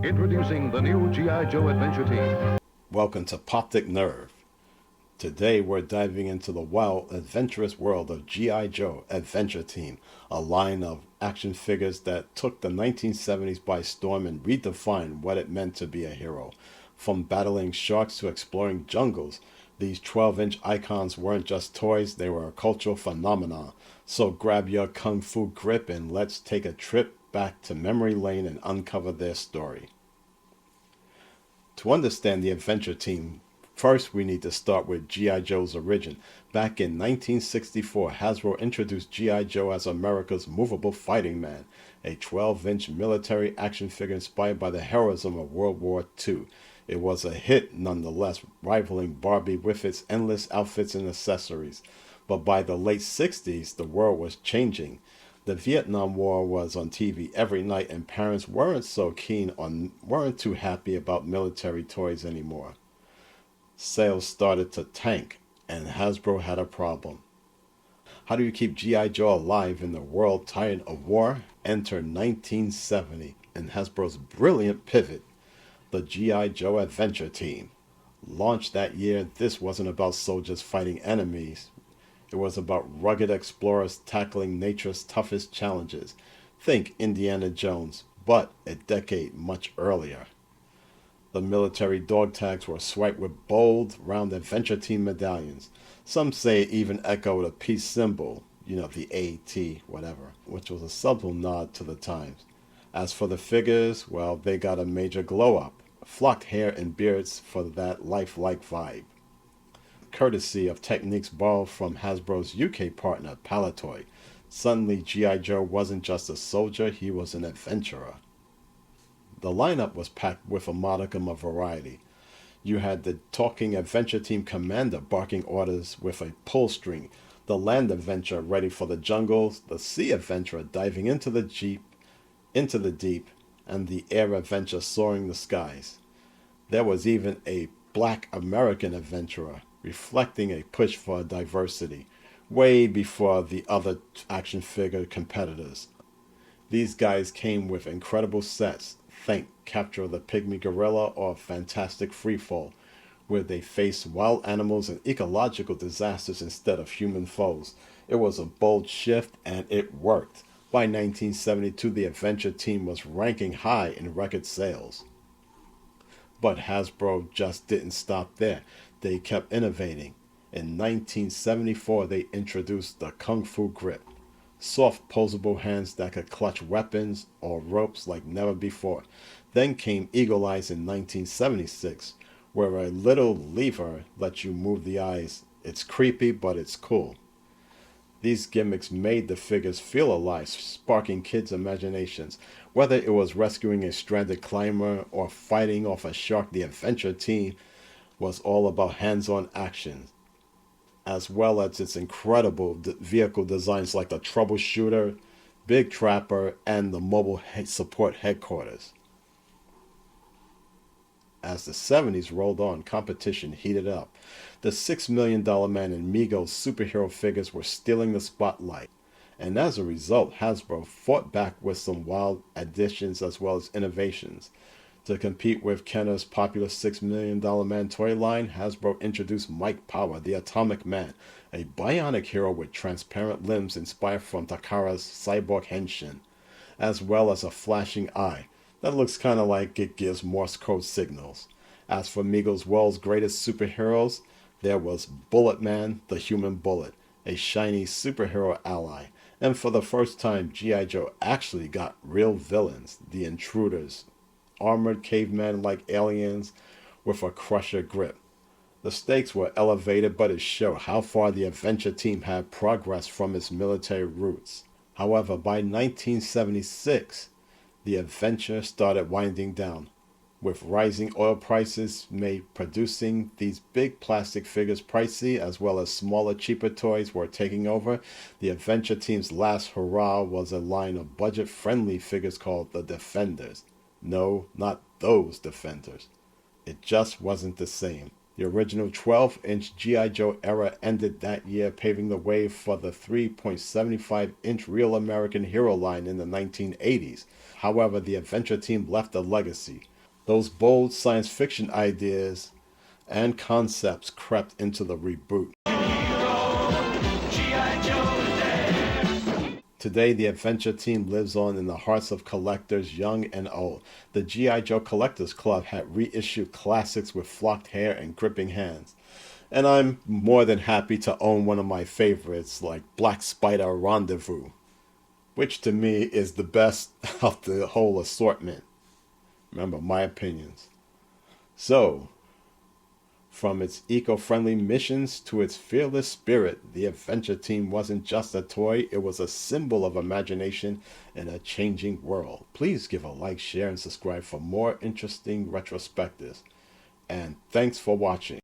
Introducing the new G.I. Joe Adventure Team. Welcome to Poptic Nerve. Today we're diving into the wild, adventurous world of G.I. Joe Adventure Team, a line of action figures that took the 1970s by storm and redefined what it meant to be a hero. From battling sharks to exploring jungles, these 12-inch icons weren't just toys, they were a cultural phenomenon. So grab your kung fu grip and let's take a trip back to memory lane and uncover their story. To understand the Adventure Team, first we need to start with G.I. Joe's origin. Back in 1964, Hasbro introduced G.I. Joe as America's movable fighting man, a 12-inch military action figure inspired by the heroism of World War II. It was a hit nonetheless, rivaling Barbie with its endless outfits and accessories. But by the late 60s, the world was changing. The Vietnam War was on TV every night, and parents weren't too happy about military toys anymore. Sales started to tank, and Hasbro had a problem. How do you keep G.I. Joe alive in the world tired of war? Enter 1970 and Hasbro's brilliant pivot, the G.I. Joe Adventure Team. Launched that year, this wasn't about soldiers fighting enemies. It was about rugged explorers tackling nature's toughest challenges. Think Indiana Jones, but a decade much earlier. The military dog tags were swiped with bold, round Adventure Team medallions. Some say it even echoed a peace symbol, the AT, whatever, which was a subtle nod to the times. As for the figures, well, they got a major glow-up. Flocked hair and beards for that lifelike vibe. Courtesy of techniques borrowed from Hasbro's UK partner, Palitoy. Suddenly, G.I. Joe wasn't just a soldier, he was an adventurer. The lineup was packed with a modicum of variety. You had the talking Adventure Team commander barking orders with a pull string, the land adventurer ready for the jungles, the sea adventurer diving into the deep, and the air adventurer soaring the skies. There was even a Black American adventurer, reflecting a push for diversity, way before the other action figure competitors. These guys came with incredible sets, think Capture of the Pygmy Gorilla or Fantastic Freefall, where they faced wild animals and ecological disasters instead of human foes. It was a bold shift and it worked. By 1972, the Adventure Team was ranking high in record sales. But Hasbro just didn't stop there. They kept innovating. In 1974, they introduced the Kung Fu Grip. Soft, posable hands that could clutch weapons or ropes like never before. Then came Eagle Eyes in 1976, where a little lever lets you move the eyes. It's creepy, but it's cool. These gimmicks made the figures feel alive, sparking kids' imaginations. Whether it was rescuing a stranded climber or fighting off a shark, the Adventure Team was all about hands-on action, as well as its incredible vehicle designs like the Troubleshooter, Big Trapper, and the Mobile Support Headquarters. As the 70s rolled on, competition heated up. The $6 Million Man and Migos superhero figures were stealing the spotlight. And as a result, Hasbro fought back with some wild additions as well as innovations. To compete with Kenner's popular $6 Million Man toy line, Hasbro introduced Mike Power, the Atomic Man, a bionic hero with transparent limbs inspired from Takara's cyborg henshin, as well as a flashing eye that looks kind of like it gives Morse code signals. As for Migos' world's greatest superheroes, there was Bullet Man, the Human Bullet, a shiny superhero ally. And for the first time, G.I. Joe actually got real villains, the Intruders, armored cavemen-like aliens with a crusher grip. The stakes were elevated, but it showed how far the Adventure Team had progressed from its military roots. However, by 1976, the adventure started winding down, with rising oil prices made producing these big plastic figures pricey, as well as smaller, cheaper toys were taking over. The Adventure Team's last hurrah was a line of budget-friendly figures called the Defenders. No, not those Defenders. It just wasn't the same. The original 12-inch G.I. Joe era ended that year, paving the way for the 3.75-inch Real American Hero line in the 1980s. However, the Adventure Team left a legacy. Those bold science fiction ideas and concepts crept into the reboot. Today, the Adventure Team lives on in the hearts of collectors young and old. The G.I. Joe Collectors Club had reissued classics with flocked hair and gripping hands. And I'm more than happy to own one of my favorites, like Black Spider Rendezvous, which to me is the best of the whole assortment. Remember, my opinions. So, from its eco-friendly missions to its fearless spirit, the Adventure Team wasn't just a toy, it was a symbol of imagination in a changing world. Please give a like, share, and subscribe for more interesting retrospectives. And thanks for watching.